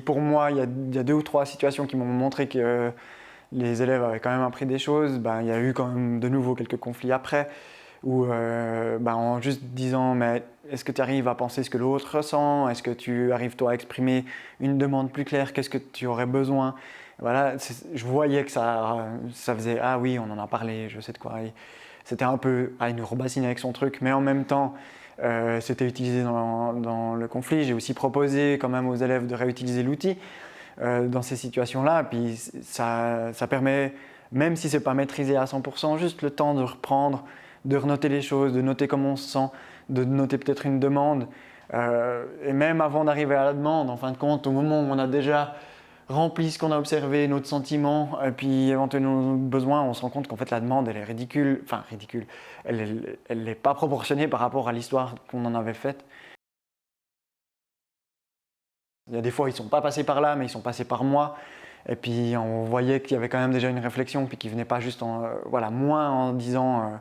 Pour moi, il y a 2 ou 3 situations qui m'ont montré que les élèves avaient quand même appris des choses. Ben, il y a eu quand même de nouveau quelques conflits après, où ben, en juste disant mais est-ce que tu arrives à penser ce que l'autre ressent? Est-ce que tu arrives toi à exprimer une demande plus claire? Qu'est-ce que tu aurais besoin? Voilà, je voyais que ça faisait ah oui, on en a parlé, je sais de quoi. Et c'était un peu une rebassine avec son truc, mais en même temps, c'était utilisé dans le conflit. J'ai aussi proposé quand même aux élèves de réutiliser l'outil dans ces situations-là. Puis ça permet, même si c'est pas maîtrisé à 100%, juste le temps de reprendre, de renoter les choses, de noter comment on se sent, de noter peut-être une demande. Et même avant d'arriver à la demande, en fin de compte, au moment où on a déjà rempli ce qu'on a observé, notre sentiment, et puis éventuellement nos besoins, on se rend compte qu'en fait la demande elle est ridicule, enfin ridicule, elle n'est pas proportionnée par rapport à l'histoire qu'on en avait faite. Il y a des fois ils ne sont pas passés par là, mais ils sont passés par moi, et puis on voyait qu'il y avait quand même déjà une réflexion, puis qu'ils ne venaient pas juste voilà, moins en disant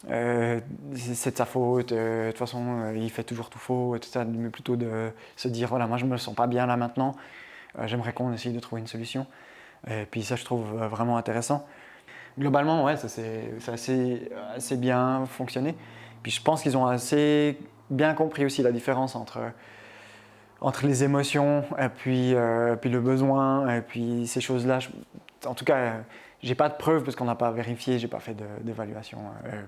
c'est de sa faute, de toute façon il fait toujours tout faux, et tout ça, mais plutôt de se dire voilà, moi je me sens pas bien là maintenant, j'aimerais qu'on essaye de trouver une solution. Et puis ça, je trouve vraiment intéressant. Globalement, ouais, ça c'est assez bien fonctionné. Puis je pense qu'ils ont assez bien compris aussi la différence entre les émotions puis le besoin et puis ces choses-là. En tout cas, j'ai pas de preuves parce qu'on n'a pas vérifié, j'ai pas fait d'évaluation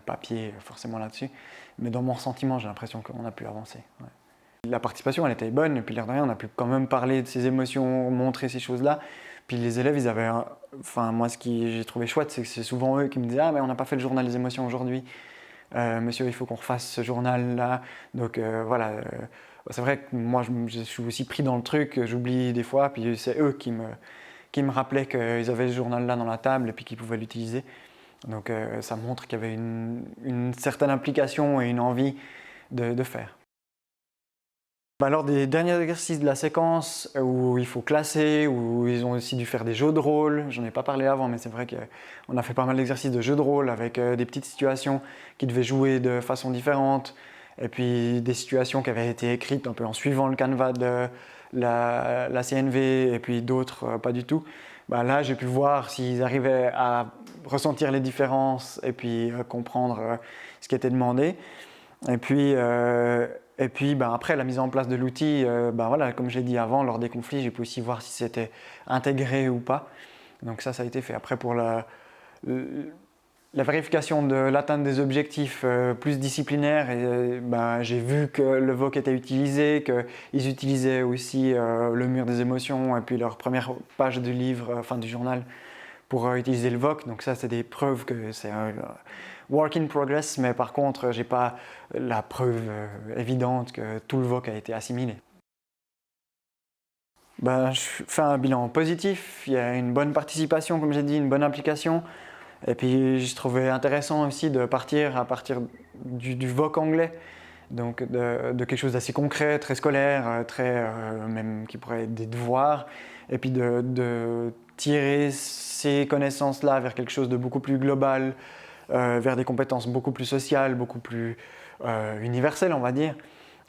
papier forcément là-dessus. Mais dans mon ressentiment, j'ai l'impression qu'on a pu avancer. Ouais. La participation, elle était bonne, et puis l'air de rien, on a pu quand même parler de ces émotions, montrer ces choses-là. Puis les élèves, ils avaient. Enfin, moi, ce que j'ai trouvé chouette, c'est que c'est souvent eux qui me disaient ah, mais on n'a pas fait le journal des émotions aujourd'hui. Monsieur, il faut qu'on refasse ce journal-là. Donc voilà. C'est vrai que moi, je suis aussi pris dans le truc, j'oublie des fois, puis c'est eux qui me rappelaient qu'ils avaient ce journal-là dans la table et puis qu'ils pouvaient l'utiliser. Donc ça montre qu'il y avait une certaine implication et une envie de faire. Lors des derniers exercices de la séquence où il faut classer, où ils ont aussi dû faire des jeux de rôle, j'en ai pas parlé avant, mais c'est vrai qu'on a fait pas mal d'exercices de jeux de rôle avec des petites situations qui devaient jouer de façon différente, et puis des situations qui avaient été écrites un peu en suivant le canevas de la CNV, et puis d'autres pas du tout. Là, j'ai pu voir s'ils arrivaient à ressentir les différences et puis comprendre ce qui était demandé. Et puis après la mise en place de l'outil, voilà, comme je l'ai dit avant, lors des conflits, j'ai pu aussi voir si c'était intégré ou pas. Donc ça a été fait. Après pour la vérification de l'atteinte des objectifs plus disciplinaires, j'ai vu que le VOC était utilisé, qu'ils utilisaient aussi le mur des émotions et puis leur première page du livre, du journal, pour utiliser le VOC. Donc ça, c'est des preuves que c'est un work in progress, mais par contre, j'ai pas la preuve évidente que tout le VOC a été assimilé. Je fais un bilan positif, il y a une bonne participation, comme j'ai dit, une bonne implication. Et puis je trouvais intéressant aussi de partir à partir du VOC anglais, donc de quelque chose d'assez concret, très scolaire, même qui pourrait être des devoirs, et puis de tirer ces connaissances-là vers quelque chose de beaucoup plus global, vers des compétences beaucoup plus sociales, beaucoup plus universelles, on va dire.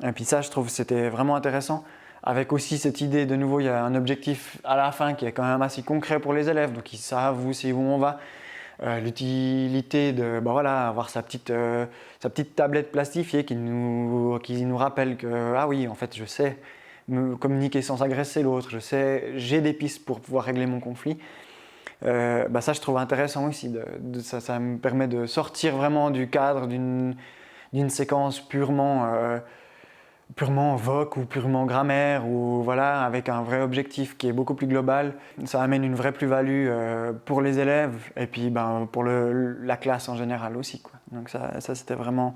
Et puis ça, je trouve que c'était vraiment intéressant. Avec aussi cette idée, de nouveau, il y a un objectif à la fin qui est quand même assez concret pour les élèves, donc ils savent où c'est où on va. L'utilité de avoir sa petite tablette plastifiée qui nous rappelle que ah oui, en fait je sais me communiquer sans agresser l'autre, j'ai des pistes pour pouvoir régler mon conflit. Ça je trouve intéressant aussi, ça me permet de sortir vraiment du cadre d'une séquence purement voc ou purement grammaire, ou voilà, avec un vrai objectif qui est beaucoup plus global. Ça amène une vraie plus-value pour les élèves et puis pour la classe en général aussi, quoi. Donc ça c'était vraiment,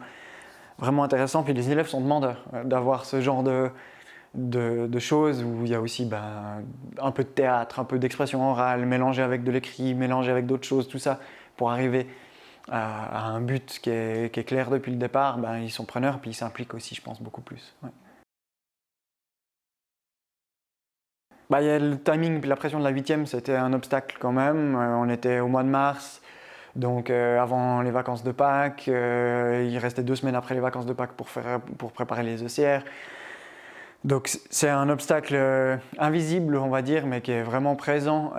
vraiment intéressant. Puis les élèves sont demandeurs d'avoir ce genre de choses où il y a aussi un peu de théâtre, un peu d'expression orale, mélangé avec de l'écrit, mélangé avec d'autres choses, tout ça, pour arriver à un but qui est clair depuis le départ. Ils sont preneurs, puis ils s'impliquent aussi, je pense, beaucoup plus. Ouais. Il y a le timing, puis la pression de la 8e, c'était un obstacle quand même. On était au mois de mars, donc avant les vacances de Pâques. Il restait 2 semaines après les vacances de Pâques pour préparer les ECR. Donc c'est un obstacle invisible, on va dire, mais qui est vraiment présent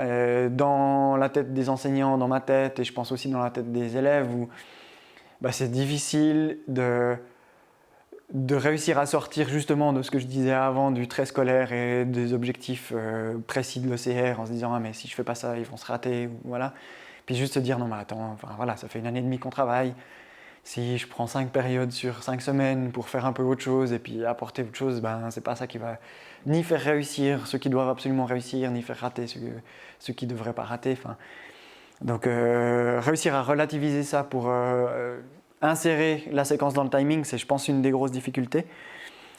dans la tête des enseignants, dans ma tête, et je pense aussi dans la tête des élèves, où c'est difficile de réussir à sortir justement de ce que je disais avant, du trait scolaire et des objectifs précis de l'OCR, en se disant « Ah mais si je fais pas ça, ils vont se rater », ou voilà. Puis juste se dire « Non mais attends, enfin, voilà, ça fait 1 année et demie qu'on travaille. Si je prends 5 périodes sur 5 semaines pour faire un peu autre chose et puis apporter autre chose, c'est pas ça qui va ni faire réussir ceux qui doivent absolument réussir, ni faire rater ceux qui devraient pas rater. Enfin, donc réussir à relativiser ça pour insérer la séquence dans le timing, c'est je pense une des grosses difficultés.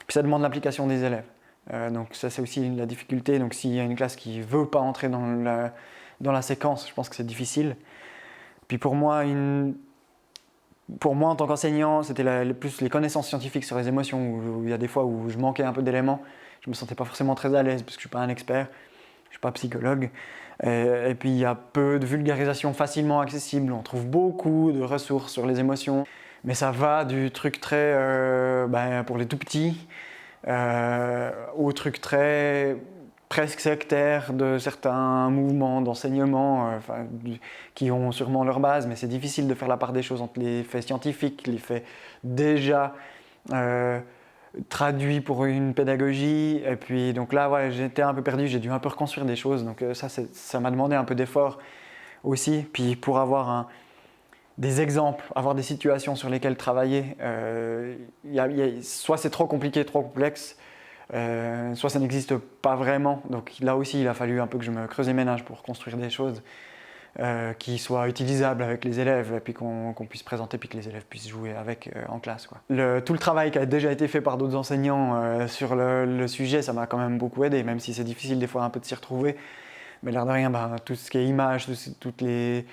Puis ça demande l'application des élèves. Donc ça c'est aussi la difficulté. Donc s'il y a une classe qui veut pas entrer dans la séquence, je pense que c'est difficile. Puis pour moi en tant qu'enseignant, c'était plus les connaissances scientifiques sur les émotions, où il y a des fois où je manquais un peu d'éléments. Je me sentais pas forcément très à l'aise parce que je suis pas un expert, je suis pas psychologue. Et puis il y a peu de vulgarisation facilement accessible. On trouve beaucoup de ressources sur les émotions, mais ça va du truc très pour les tout petits au truc très presque sectaire de certains mouvements d'enseignement qui ont sûrement leur base, mais c'est difficile de faire la part des choses entre les faits scientifiques, les faits déjà traduits pour une pédagogie, et puis donc là j'étais un peu perdu, j'ai dû un peu reconstruire des choses, donc ça m'a demandé un peu d'effort aussi, puis pour avoir des exemples, avoir des situations sur lesquelles travailler, soit c'est trop compliqué, trop complexe, soit ça n'existe pas vraiment. Donc là aussi, il a fallu un peu que je me creuse les méninges pour construire des choses qui soient utilisables avec les élèves, et puis qu'on puisse présenter, puis que les élèves puissent jouer avec en classe, quoi. Tout le travail qui a déjà été fait par d'autres enseignants sur le sujet, ça m'a quand même beaucoup aidé, même si c'est difficile des fois un peu de s'y retrouver. Mais l'air de rien, tout ce qui est images, toutes les,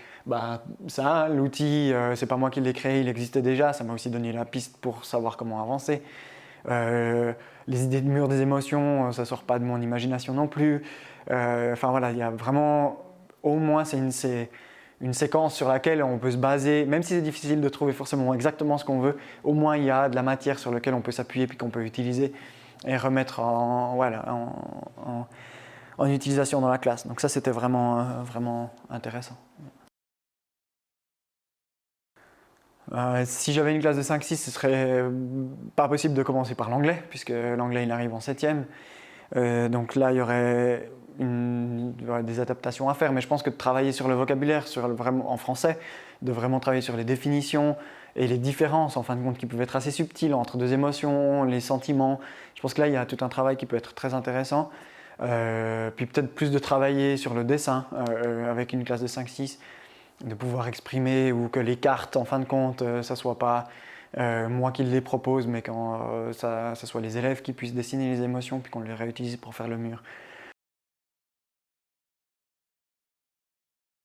ça, l'outil, c'est pas moi qui l'ai créé, il existait déjà. Ça m'a aussi donné la piste pour savoir comment avancer. Les idées de mur des émotions, ça sort pas de mon imagination non plus. Enfin voilà, il y a vraiment, au moins c'est une séquence sur laquelle on peut se baser, même si c'est difficile de trouver forcément exactement ce qu'on veut, au moins il y a de la matière sur laquelle on peut s'appuyer puis qu'on peut utiliser et remettre en utilisation dans la classe. Donc ça, c'était vraiment intéressant. Si j'avais une classe de 5-6, ce serait pas possible de commencer par l'anglais, puisque l'anglais il arrive en 7e. Donc là, il y aurait des adaptations à faire, mais je pense que de travailler sur le vocabulaire en français, de vraiment travailler sur les définitions et les différences, en fin de compte, qui peuvent être assez subtiles entre deux émotions, les sentiments, je pense que là, il y a tout un travail qui peut être très intéressant. Puis peut-être plus de travailler sur le dessin avec une classe de 5-6, de pouvoir exprimer, ou que les cartes, en fin de compte, ça soit pas moi qui les propose, mais quand ça soit les élèves qui puissent dessiner les émotions puis qu'on les réutilise pour faire le mur.